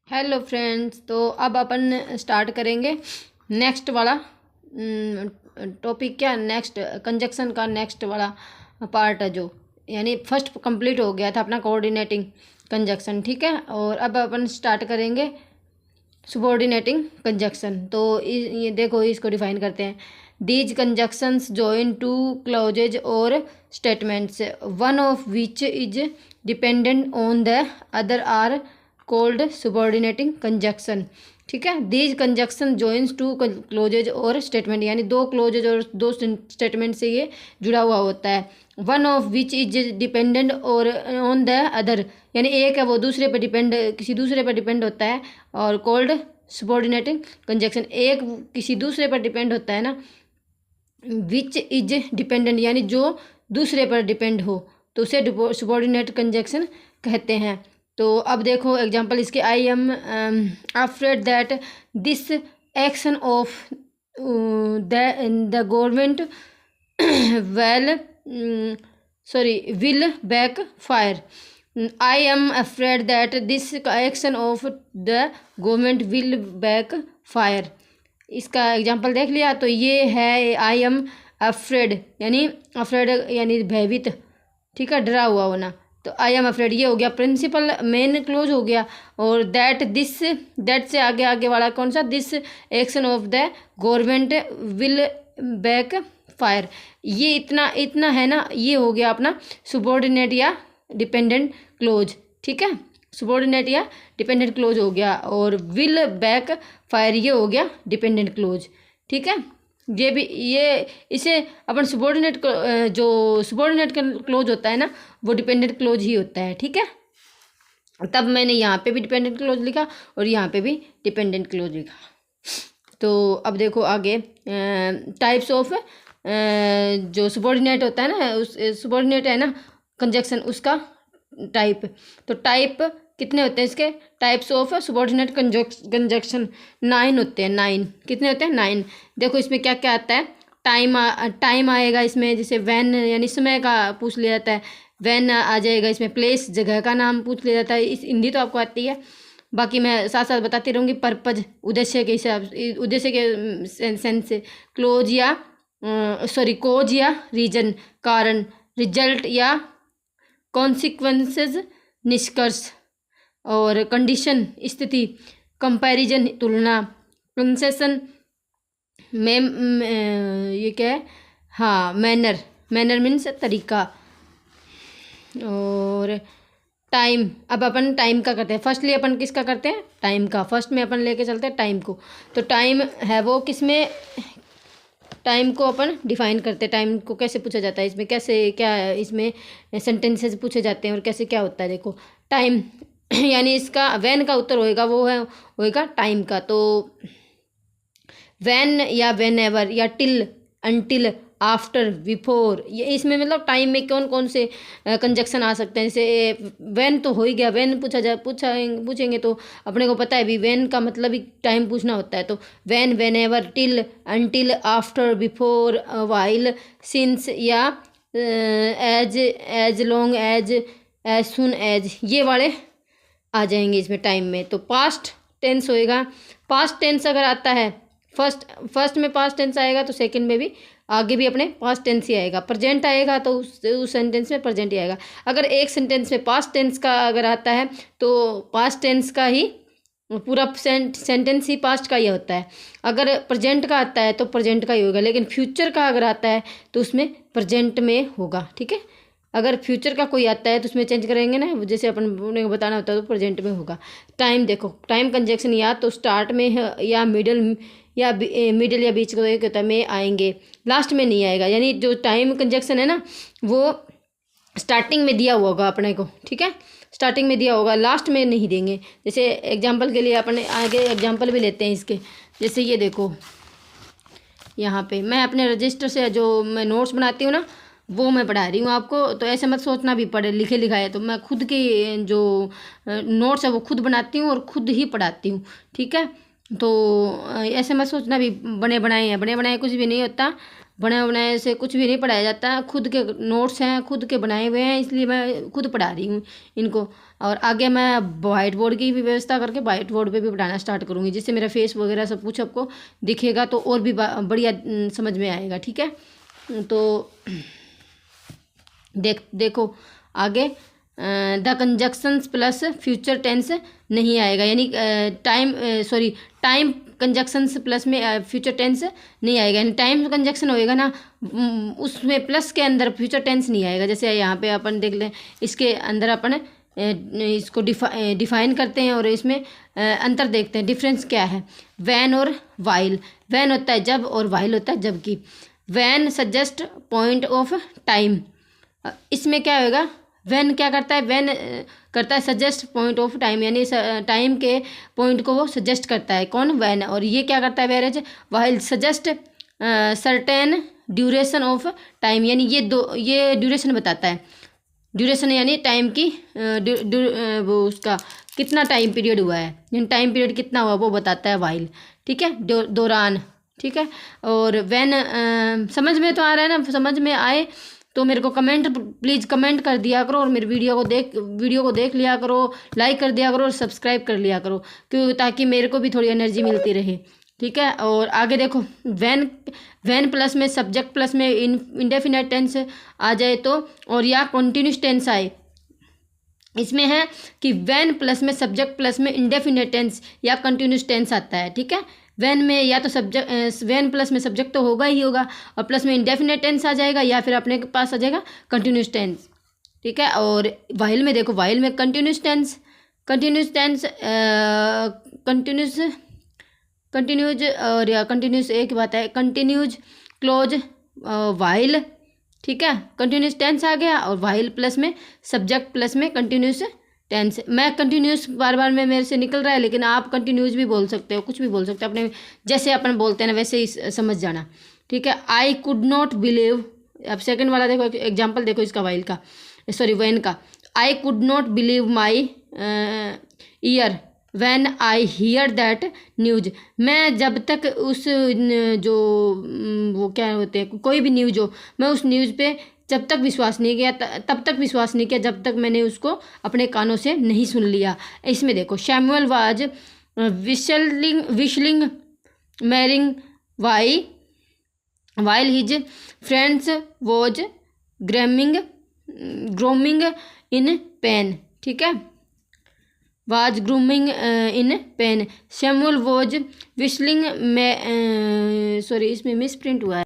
Hello friends, तो अब अपन start करेंगे नेक्स्ट वाला टॉपिक। क्या नेक्स्ट कंजक्शन का नेक्स्ट वाला पार्ट है, जो यानी फर्स्ट कंप्लीट हो गया था अपना कोऑर्डिनेटिंग कंजक्शन। ठीक है, और अब अपन स्टार्ट करेंगे सुबॉर्डिनेटिंग कंजक्शन। तो ये देखो, इसको डिफाइन करते हैं। These conjunctions join two clauses और statements one of which is dependent on the other are called subordinating conjunction. ठीक है, these conjunction joins two clauses और स्टेटमेंट, यानी दो क्लोजेज और दो स्टेटमेंट से ये जुड़ा हुआ होता है। One of which is dependent और ऑन द अदर, यानी एक है वो दूसरे पर डिपेंड, किसी दूसरे पर डिपेंड होता है, और कोल्ड सुबॉर्डिनेटिंग कंजक्शन। एक किसी दूसरे पर डिपेंड होता है ना, विच इज डिपेंडेंट यानी जो दूसरे पर डिपेंड हो, तो उसे सुबॉर्डिनेट कंजक्शन कहते हैं। तो अब देखो एग्जांपल इसके। I am afraid that this action of the government will back fire. I am afraid that this action of the government will back fire. इसका एग्जांपल देख लिया। तो ये है आई एम अफ्रेड, यानी अफ्रेड यानी भयभीत, ठीक है, डरा हुआ होना। तो आई एम अफ्रेड ये हो गया प्रिंसिपल मेन क्लोज हो गया। और दैट से आगे वाला कौन सा, this action of the government will back fire. ये इतना है ना, ये हो गया अपना सुबॉर्डिनेट या डिपेंडेंट क्लोज। ठीक है, सुबॉर्डिनेट या डिपेंडेंट क्लोज हो गया, और विल बैक फायर ये हो गया डिपेंडेंट क्लोज। ठीक है, ये भी इसे अपन सुबॉर्डिनेट, जो सुबॉर्डिनेट क्लोज होता है ना, वो डिपेंडेंट क्लोज ही होता है। ठीक है, तब मैंने यहाँ पे भी डिपेंडेंट क्लोज लिखा और यहाँ पे भी डिपेंडेंट क्लोज लिखा। तो अब देखो आगे टाइप्स ऑफ जो सुबॉर्डिनेट होता है ना, उस सुबॉर्डिनेट है ना कंजक्शन, उसका टाइप। तो टाइप कितने होते हैं इसके, टाइप्स ऑफ सुबॉर्डिनेट कंजक्शन 9 होते हैं। 9 कितने होते हैं, 9। देखो इसमें क्या क्या आता है। टाइम आएगा इसमें, जैसे व्हेन यानी समय का पूछ लिया जाता है, व्हेन आ जाएगा इसमें। प्लेस जगह का नाम पूछ लिया जाता है, इस हिंदी तो आपको आती है, बाकी मैं साथ साथ बताती रहूँगी। पर्पज उद्देश्य के हिसाब, उद्देश्य के सेंस से। क्लोज या कोज या रीजन कारण, रिजल्ट या कॉन्सिक्वेंसेस निष्कर्ष, और कंडीशन स्थिति, कंपैरिजन तुलना, कंसेशन में ये क्या है, हाँ मैनर मीन्स तरीका। और टाइम, अब अपन टाइम का करते हैं। फर्स्टली अपन किसका करते हैं, टाइम का। फर्स्ट में अपन लेके चलते हैं टाइम को। तो टाइम है वो किसमें, टाइम को अपन डिफाइन करते हैं। टाइम को कैसे पूछा जाता है, इसमें कैसे क्या इसमें सेंटेंसेस पूछे जाते हैं और कैसे क्या होता है। देखो टाइम यानी इसका व्हेन का उत्तर होएगा, वो है होएगा टाइम का। तो व्हेन या व्हेन एवर या टिल, अनटिल, आफ्टर, बिफोर, ये इसमें मतलब टाइम में कौन कौन से कंजक्शन आ सकते हैं। जैसे व्हेन तो हो ही गया, व्हेन पूछेंगे तो अपने को पता है भी व्हेन का मतलब ही टाइम पूछना होता है। तो when, whenever, till, until, after, before, while, since या as long as soon as, ये वाले आ जाएंगे इसमें टाइम में। तो पास्ट टेंस होएगा। पास्ट टेंस अगर आता है, फर्स्ट में पास्ट टेंस आएगा तो सेकंड में भी आगे भी अपने पास्ट टेंस ही आएगा। प्रेजेंट आएगा तो उस सेंटेंस में प्रेजेंट ही आएगा। अगर एक सेंटेंस में पास्ट टेंस का अगर आता है तो पास्ट टेंस का ही पूरा सेंटेंस ही पास्ट का ही होता है। अगर प्रेजेंट का आता है तो प्रेजेंट का ही होगा, लेकिन फ्यूचर का अगर आता है तो उसमें प्रेजेंट में होगा। ठीक है, अगर फ्यूचर का कोई आता है तो उसमें चेंज करेंगे ना, जैसे अपन को बताना होता है तो प्रेजेंट में होगा। टाइम देखो, टाइम कंजक्शन या तो स्टार्ट में है या मिडिल या बीच को एक होता है में आएंगे, लास्ट में नहीं आएगा। यानी जो टाइम कंजक्शन है ना, वो स्टार्टिंग में दिया हुआ होगा अपने को। ठीक है, स्टार्टिंग में दिया होगा, लास्ट में नहीं देंगे। जैसे एग्जांपल के लिए अपने आगे एग्जांपल भी लेते हैं इसके। जैसे ये देखो, यहाँ पे मैं अपने रजिस्टर से जो मैं नोट्स बनाती हूँ ना, वो मैं पढ़ा रही हूँ आपको। तो ऐसे मत सोचना भी पढ़े लिखे लिखाए, तो मैं खुद के जो नोट्स है वो खुद बनाती हूँ और खुद ही पढ़ाती हूँ। ठीक है, तो ऐसे मत सोचना भी बने बनाए कुछ भी नहीं होता। बने बनाए से कुछ भी नहीं पढ़ाया जाता है, खुद के नोट्स हैं, खुद के बनाए हुए हैं, इसलिए मैं खुद पढ़ा रही हूँ इनको। और आगे मैं वाइट बोर्ड की भी व्यवस्था करके वाइट बोर्ड पे भी पढ़ाना स्टार्ट करूँगी, जिससे मेरा फेस वगैरह सब कुछ आपको दिखेगा तो और भी बढ़िया समझ में आएगा। ठीक है, तो देखो आगे the conjunctions plus future tense नहीं आएगा, यानी टाइम कंजक्शंस प्लस में फ्यूचर टेंस नहीं आएगा, यानी टाइम कंजक्शन होएगा ना, उसमें प्लस के अंदर फ्यूचर टेंस नहीं आएगा। जैसे यहाँ पे अपन देख लें, इसके अंदर अपन इसको डिफाइन करते हैं और इसमें अंतर देखते हैं, डिफरेंस क्या है वैन और वाइल। वैन होता है जब और वाइल होता है जबकि। When suggest point of time, इसमें क्या होगा, वैन क्या करता है, वैन करता है सजेस्ट पॉइंट ऑफ टाइम, यानी टाइम के पॉइंट को वो सजेस्ट करता है, कौन, वैन। और ये क्या करता है, whereas while suggest certain duration of time, यानी ये ड्यूरेशन बताता है, ड्यूरेशन यानी टाइम की वो उसका कितना टाइम पीरियड हुआ है, यानी टाइम पीरियड कितना हुआ वो बताता है वाइल। ठीक है, दौरान। ठीक है, और वैन समझ में तो आ रहा है ना, समझ में आए तो मेरे को प्लीज़ कमेंट कर दिया करो, और मेरे वीडियो को देख लिया करो, लाइक कर दिया करो और सब्सक्राइब कर लिया करो, क्यों, ताकि मेरे को भी थोड़ी एनर्जी मिलती रहे। ठीक है, और आगे देखो, वैन प्लस में सब्जेक्ट प्लस में इंडेफिनेट टेंस आ जाए तो, और या कंटिन्यूस टेंस आए, इसमें है कि वैन प्लस में सब्जेक्ट प्लस में इंडेफिनेट टेंस या कंटिन्यूस टेंस आता है। ठीक है, वैन में या तो सब्जेक्ट, वैन प्लस में सब्जेक्ट तो होगा ही होगा, और प्लस में इंडेफिनेट टेंस आ जाएगा, या फिर अपने पास आ जाएगा कंटिन्यूस टेंस। ठीक है, और वाइल में देखो, वाइल में कंटिन्यूस टेंस और या कंटिन्यूस एक बात है, कंटिन्यूज क्लोज वाइल। ठीक है, कंटिन्यूस टेंस आ गया, और वाइल प्लस में सब्जेक्ट प्लस में कंटिन्यूस टेंस। मैं कंटिन्यूस बार बार में मेरे से निकल रहा है, लेकिन आप कंटिन्यूस भी बोल सकते हो, कुछ भी बोल सकते हो, अपने जैसे अपन बोलते हैं ना वैसे ही समझ जाना। ठीक है, आई कुड नॉट बिलीव, अब सेकंड वाला देखो, एग्जांपल देखो इसका वाइल का, सॉरी वैन का। I could not believe my year when I hear that news, मैं जब तक उस जो वो क्या होते हैं, कोई भी न्यूज हो, मैं उस न्यूज़ पे जब तक विश्वास नहीं किया, तब तक विश्वास नहीं किया जब तक मैंने उसको अपने कानों से नहीं सुन लिया। इसमें देखो, Samuel was whistling merrily while his friends was grooming in pain. ठीक है, was grooming in pain, Samuel was whistling sorry इसमें मिस प्रिंट हुआ है।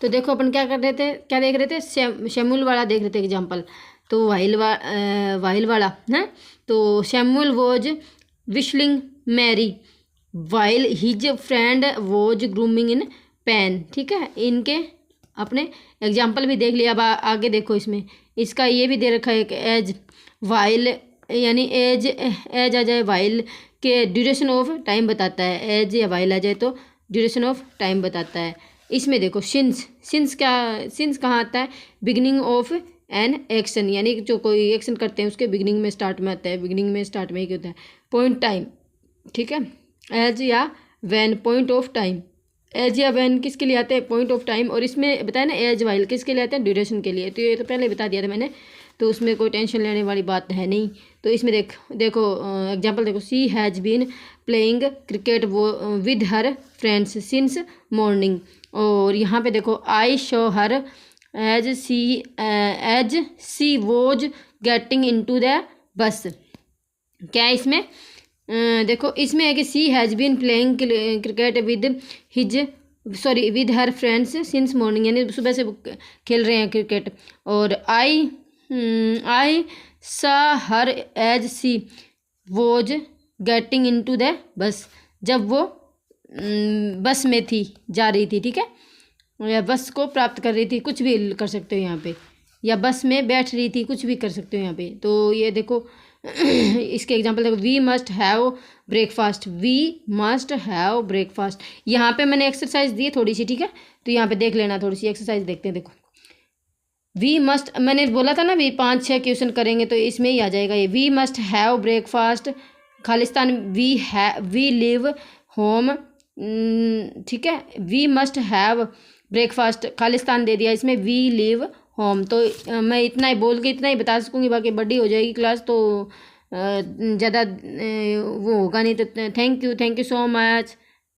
तो देखो अपन क्या कर रहे थे, क्या देख रहे थे, शैमुअल वाला देख रहे थे एग्जाम्पल, तो वाइल वाला है, तो Samuel was whistling merry while his friend was grooming in pain. ठीक है, इनके अपने एग्जाम्पल भी देख लिया। अब आगे देखो, इसमें इसका ये भी दे रखा है कि एज वाइल, यानी एज आ जाए वाइल के ड्यूरेशन ऑफ टाइम बताता है, एज या वाइल आ जाए तो ड्यूरेशन ऑफ टाइम बताता है। इसमें देखो, सिंस कहाँ आता है, बिगिनिंग ऑफ एन एक्शन, यानी जो कोई एक्शन करते हैं उसके बिगिनिंग में स्टार्ट में आता है, बिगिनिंग में स्टार्ट में ही होता है। पॉइंट टाइम, ठीक है, एज या when, point of time, as या वैन किसके लिए आते हैं, पॉइंट ऑफ टाइम। और इसमें बताया ना एज वाइल किसके लिए आते हैं, ड्यूरेशन के लिए, तो ये तो पहले बता दिया था मैंने, तो उसमें कोई टेंशन लेने वाली बात है नहीं। तो इसमें देखो एग्जांपल देखो, she has been playing cricket with her friends since morning. और यहाँ पे देखो, I saw her as she was getting into the bus. क्या है इसमें, देखो इसमें है कि she has been playing cricket with her friends since morning, यानी सुबह से खेल रहे हैं क्रिकेट। और I saw her as she was getting into the bus, जब वो बस में थी, जा रही थी। ठीक है, या बस को प्राप्त कर रही थी, कुछ भी कर सकते हो यहाँ पे, या बस में बैठ रही थी, कुछ भी कर सकते हो यहाँ पे। तो ये देखो इसके एग्जांपल देखो, we must have breakfast, we must have breakfast. यहाँ पे मैंने एक्सरसाइज दी है थोड़ी सी, ठीक है, तो यहाँ पे देख लेना, थोड़ी सी एक्सरसाइज देखते हैं। देखो, वी मस्ट, मैंने बोला था ना भी 5-6 क्वेश्चन करेंगे, तो इसमें ही आ जाएगा ये, वी मस्ट हैव ब्रेकफास्ट खालिस्तान, वी लिव होम। ठीक है, वी मस्ट हैव ब्रेकफास्ट खालिस्तान दे दिया, इसमें वी लिव होम। तो मैं इतना ही बोल के इतना ही बता सकूँगी, बाकी बड़ी हो जाएगी क्लास तो ज़्यादा वो होगा नहीं। तो थैंक यू सो मच।